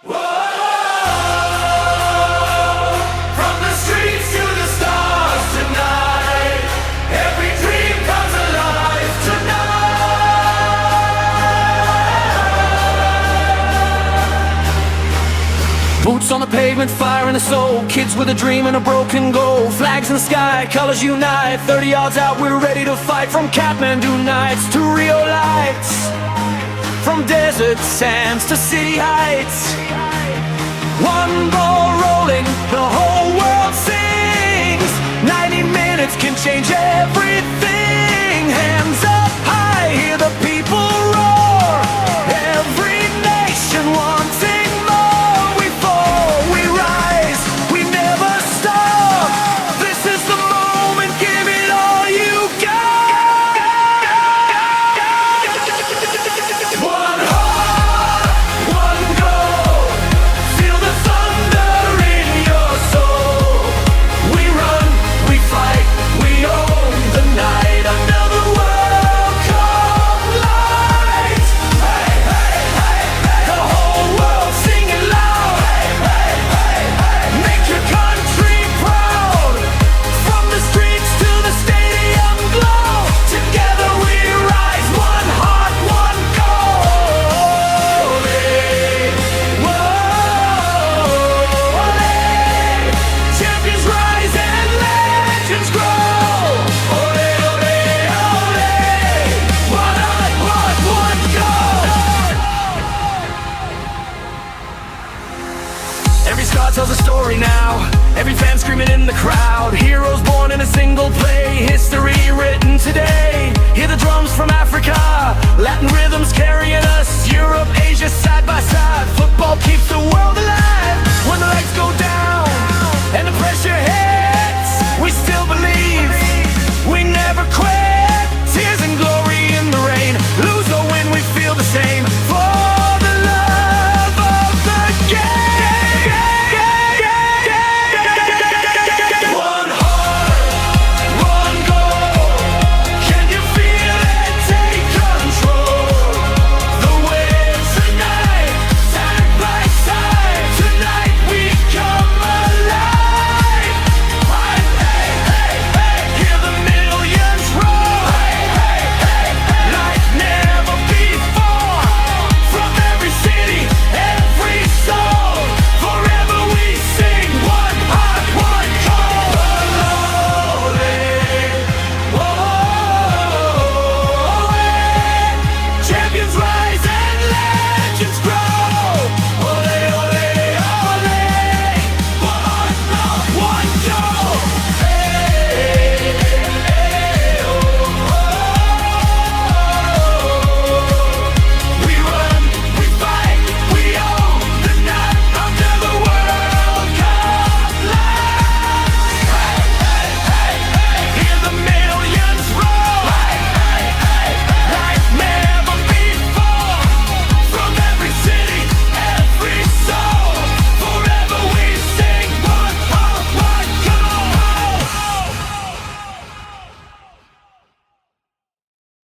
From the streets to the stars tonight, every dream comes alive tonight. Boots on the pavement, fire in the soul, kids with a dream and a broken goal. Flags in the sky, colors unite, 30 yards out, we're ready to fight. From Kathmandu nights to Rio lights, from desert sands to city heights. One ball rolling, the whole world sings. 90 minutes can change everything. Hands up high, hear the people roar. Every nation wanting more. We fall, we rise, we never stop. This is the moment, give it all you got. One heart, one goal. Feel the thunder in your soul. We run, we fight, we own the night. Another World Cup light. Hey, hey, hey, hey. The whole world singing loud. Hey, hey, hey, hey. Make your country proud. From the streets to the stadium glow. Together we rise. One heart, one goal. Whoa, champions rise and legends grow. Ole, ole, ole. One heart, one goal. Every star tells a story now. Every fan screaming in the crowd. Heroes born in a single play. History written today. Hear the drums from Africa. Latin rhythms carrying us. Europe, Asia, side by side.